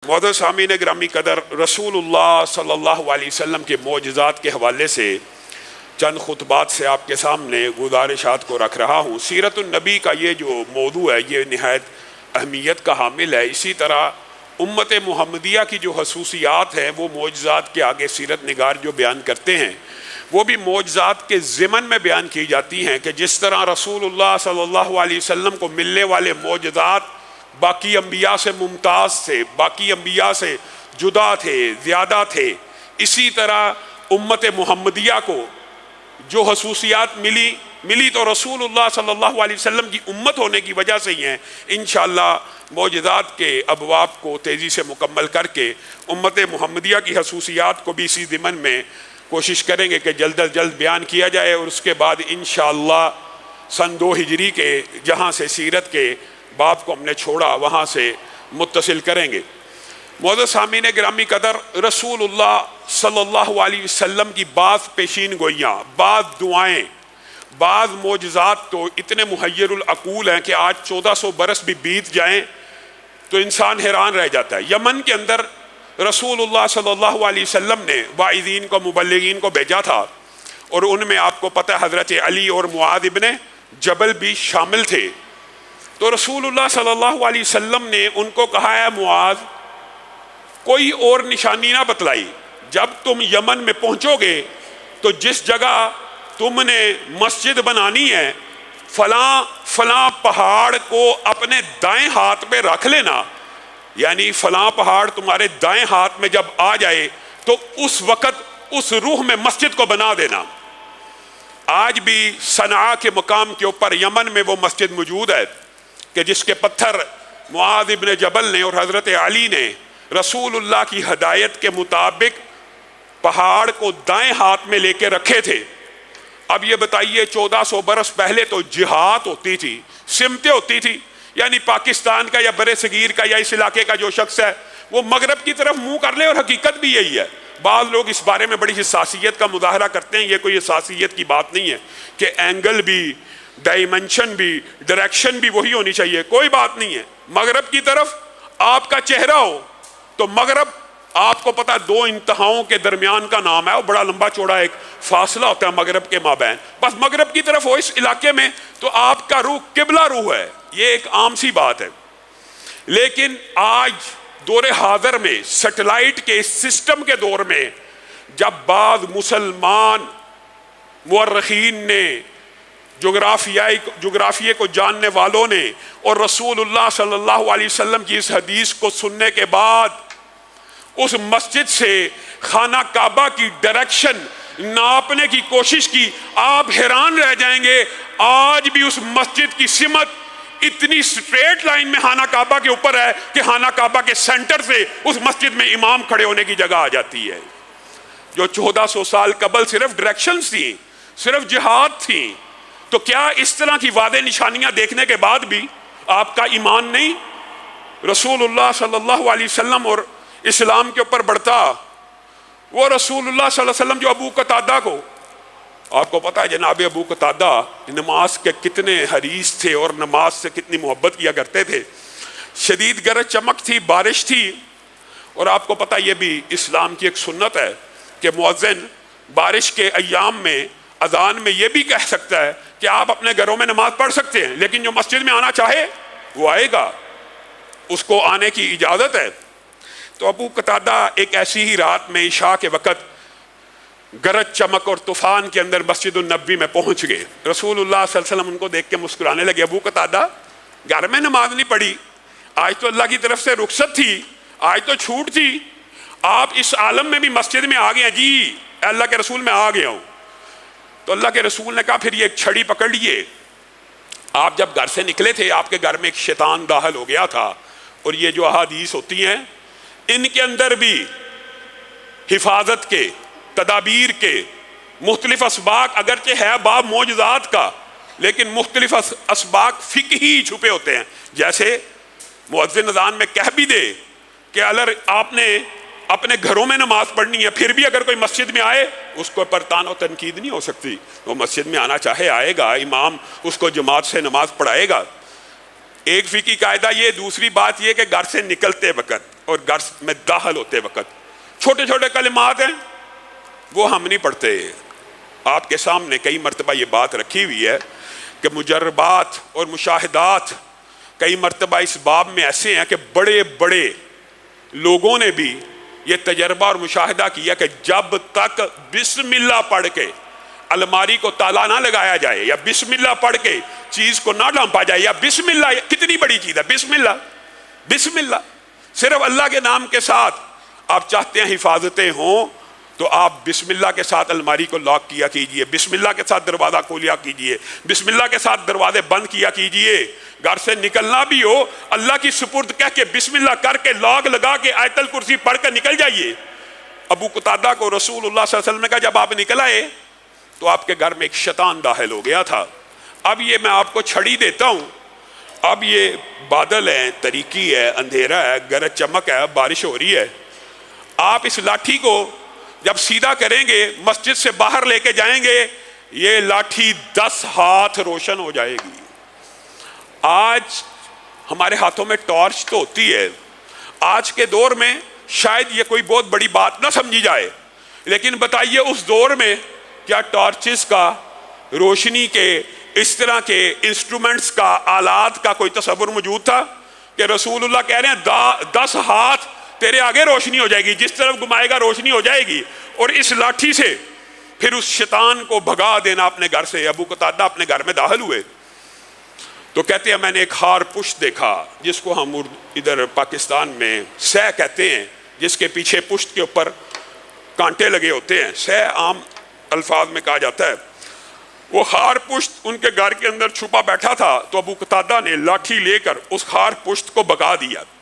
معزز سامعین گرامی قدر، رسول اللہ صلی اللہ علیہ وسلم کے معجزات کے حوالے سے چند خطبات سے آپ کے سامنے گزارشات کو رکھ رہا ہوں۔ سیرت النبی کا یہ جو موضوع ہے یہ نہایت اہمیت کا حامل ہے۔ اسی طرح امت محمدیہ کی جو خصوصیات ہیں وہ معجزات کے آگے سیرت نگار جو بیان کرتے ہیں وہ بھی معجزات کے ضمن میں بیان کی جاتی ہیں کہ جس طرح رسول اللہ صلی اللہ علیہ وسلم کو ملنے والے معجزات باقی انبیاء سے ممتاز تھے، باقی انبیاء سے جدا تھے، زیادہ تھے، اسی طرح امت محمدیہ کو جو خصوصیات ملی تو رسول اللہ صلی اللہ علیہ وسلم کی امت ہونے کی وجہ سے ہی ہیں۔ انشاءاللہ معجزات کے ابواب کو تیزی سے مکمل کر کے امت محمدیہ کی خصوصیات کو بھی اسی ضمن میں کوشش کریں گے کہ جلد از جلد بیان کیا جائے، اور اس کے بعد انشاءاللہ سن 2 ہجری کے جہاں سے سیرت کے باب کو ہم نے چھوڑا وہاں سے متصل کریں گے۔ معزز سامعین گرامی قدر، رسول اللہ صلی اللہ علیہ وسلم کی بعض پیشین گوئیاں، بعض دعائیں، بعض معجزات تو اتنے محیر العقول ہیں کہ آج 1400 برس بھی بیت جائیں تو انسان حیران رہ جاتا ہے۔ یمن کے اندر رسول اللہ صلی اللہ علیہ وسلم نے واعظین کو، مبلغین کو بھیجا تھا، اور ان میں آپ کو پتہ حضرت علی اور معاذ ابن جبل بھی شامل تھے۔ تو رسول اللہ صلی اللہ علیہ وسلم نے ان کو کہا ہے معاذ کوئی اور نشانی نہ بتلائی، جب تم یمن میں پہنچو گے تو جس جگہ تم نے مسجد بنانی ہے فلاں فلاں پہاڑ کو اپنے دائیں ہاتھ پہ رکھ لینا، یعنی فلاں پہاڑ تمہارے دائیں ہاتھ میں جب آ جائے تو اس وقت اس روح میں مسجد کو بنا دینا۔ آج بھی صنعاء کے مقام کے اوپر یمن میں وہ مسجد موجود ہے کہ جس کے پتھر معاذ ابن جبل نے اور حضرت علی نے رسول اللہ کی ہدایت کے مطابق پہاڑ کو دائیں ہاتھ میں لے کے رکھے تھے۔ اب یہ بتائیے 1400 برس پہلے تو جہاد ہوتی تھی، سمتیں ہوتی تھی، یعنی پاکستان کا یا بر صغیر کا یا اس علاقے کا جو شخص ہے وہ مغرب کی طرف منہ کر لے، اور حقیقت بھی یہی ہے۔ بعض لوگ اس بارے میں بڑی حساسیت کا مظاہرہ کرتے ہیں، یہ کوئی حساسیت کی بات نہیں ہے کہ اینگل بھی، ڈائمنشن بھی، ڈائریکشن بھی وہی ہونی چاہیے، کوئی بات نہیں ہے۔ مغرب کی طرف آپ کا چہرہ ہو تو مغرب آپ کو پتا 2 انتہاؤں کے درمیان کا نام ہے، وہ بڑا لمبا چوڑا ایک فاصلہ ہوتا ہے مغرب کے مابین، بس مغرب کی طرف ہو اس علاقے میں تو آپ کا روح قبلہ روح ہے، یہ ایک عام سی بات ہے۔ لیکن آج دور حاضر میں سیٹلائٹ کے اس سسٹم کے دور میں جب بعض مسلمان مورخین نے، جغرافیے کو جاننے والوں نے اور رسول اللہ صلی اللہ علیہ وسلم کی اس حدیث کو سننے کے بعد اس مسجد سے خانہ کعبہ کی ڈائریکشن ناپنے کی کوشش کی، آپ حیران رہ جائیں گے آج بھی اس مسجد کی سمت اتنی سٹریٹ لائن میں خانہ کعبہ کے اوپر ہے کہ خانہ کعبہ کے سینٹر سے اس مسجد میں امام کھڑے ہونے کی جگہ آ جاتی ہے۔ جو 1400 سال قبل صرف ڈائریکشنز تھیں، صرف جہاد تھیں، تو کیا اس طرح کی واضح نشانیاں دیکھنے کے بعد بھی آپ کا ایمان نہیں رسول اللہ صلی اللہ علیہ وسلم اور اسلام کے اوپر بڑھتا؟ وہ رسول اللہ صلی اللہ علیہ وسلم جو ابو قتادہ کو، آپ کو پتا ہے جناب ابو قتادہ نماز کے کتنے حریص تھے اور نماز سے کتنی محبت کیا کرتے تھے۔ شدید گرج چمک تھی، بارش تھی، اور آپ کو پتا یہ بھی اسلام کی ایک سنت ہے کہ مؤذن بارش کے ایام میں اذان میں یہ بھی کہہ سکتا ہے کہ آپ اپنے گھروں میں نماز پڑھ سکتے ہیں، لیکن جو مسجد میں آنا چاہے وہ آئے گا، اس کو آنے کی اجازت ہے۔ تو ابو قتادہ ایک ایسی ہی رات میں عشاء کے وقت گرج چمک اور طوفان کے اندر مسجد النبوی میں پہنچ گئے۔ رسول اللہ صلی اللہ علیہ وسلم ان کو دیکھ کے مسکرانے لگے، ابو قتادہ گھر میں نماز نہیں پڑھی، آج تو اللہ کی طرف سے رخصت تھی، آج تو چھوٹ تھی، آپ اس عالم میں بھی مسجد میں آ گئے ہیں؟ جی اے اللہ کے رسول میں آ گیا ہوں۔ تو اللہ کے رسول نے کہا پھر یہ ایک چھڑی پکڑ لیے، آپ جب گھر سے نکلے تھے آپ کے گھر میں ایک شیطان داخل ہو گیا تھا، اور یہ جو احادیث ہوتی ہیں ان کے اندر بھی حفاظت کے، تدابیر کے مختلف اسباق اگرچہ ہے باب معجزات کا، لیکن مختلف اسباق فقہی چھپے ہوتے ہیں۔ جیسے مؤذن اذان میں کہہ بھی دے کہ اگر آپ نے اپنے گھروں میں نماز پڑھنی ہے، پھر بھی اگر کوئی مسجد میں آئے اس کو پر تان و تنقید نہیں ہو سکتی، وہ مسجد میں آنا چاہے آئے گا، امام اس کو جماعت سے نماز پڑھائے گا۔ ایک فقہی قاعدہ یہ، دوسری بات یہ کہ گھر سے نکلتے وقت اور گھر میں داخل ہوتے وقت چھوٹے چھوٹے کلمات ہیں وہ ہم نہیں پڑھتے. آپ کے سامنے کئی مرتبہ یہ بات رکھی ہوئی ہے کہ مجربات اور مشاہدات کئی مرتبہ اس باب میں ایسے ہیں کہ بڑے بڑے لوگوں نے بھی یہ تجربہ اور مشاہدہ کیا کہ جب تک بسم اللہ پڑھ کے الماری کو تالا نہ لگایا جائے یا بسم اللہ پڑھ کے چیز کو نہ ڈھانپا جائے، یا بسم اللہ کتنی بڑی چیز ہے، بسم اللہ، بسم اللہ، صرف اللہ کے نام کے ساتھ آپ چاہتے ہیں حفاظتیں ہوں تو آپ بسم اللہ کے ساتھ الماری کو لاک کیا کیجئے، بسم اللہ کے ساتھ دروازہ کھولیا کیجئے، بسم اللہ کے ساتھ دروازے بند کیا کیجئے. گھر سے نکلنا بھی ہو اللہ کی سپرد کہہ کے بسم اللہ کر کے لاک لگا کے آیت الکرسی پڑھ کر نکل جائیے. ابو قتادہ کو رسول اللہ صلی اللہ علیہ وسلم نے کہا جب آپ نکل آئے تو آپ کے گھر میں ایک شیطان داخل ہو گیا تھا. اب یہ میں آپ کو چھڑی دیتا ہوں، اب یہ بادل ہے، تاریکی ہے، اندھیرا ہے، گرج چمک ہے، بارش ہو رہی ہے، آپ اس لاٹھی کو جب سیدھا کریں گے مسجد سے باہر لے کے جائیں گے یہ لاٹھی 10 ہاتھ روشن ہو جائے گی. آج ہمارے ہاتھوں میں ٹارچ تو ہوتی ہے، آج کے دور میں شاید یہ کوئی بہت بڑی بات نہ سمجھی جائے، لیکن بتائیے اس دور میں کیا ٹارچز کا، روشنی کے، اس طرح کے انسٹرومنٹس کا، آلات کا کوئی تصور موجود تھا؟ کہ رسول اللہ کہہ رہے ہیں 10 ہاتھ تیرے آگے روشنی ہو جائے گی، جس طرف گھمائے گا روشنی ہو جائے گی. اور اس لاٹھی سے پھر اس شیطان کو بھگا دینا اپنے گھر سے. ابو قتادہ اپنے گھر میں داخل ہوئے تو کہتے ہیں میں نے ایک خار پشت دیکھا جس کو ہم ادھر پاکستان میں سہ کہتے ہیں، جس کے پیچھے پشت کے اوپر کانٹے لگے ہوتے ہیں، سہ عام الفاظ میں کہا جاتا ہے. وہ خار پشت ان کے گھر کے اندر چھپا بیٹھا تھا تو ابو قتادہ نے لاٹھی لے کر اس خار پشت کو بھگا دیا.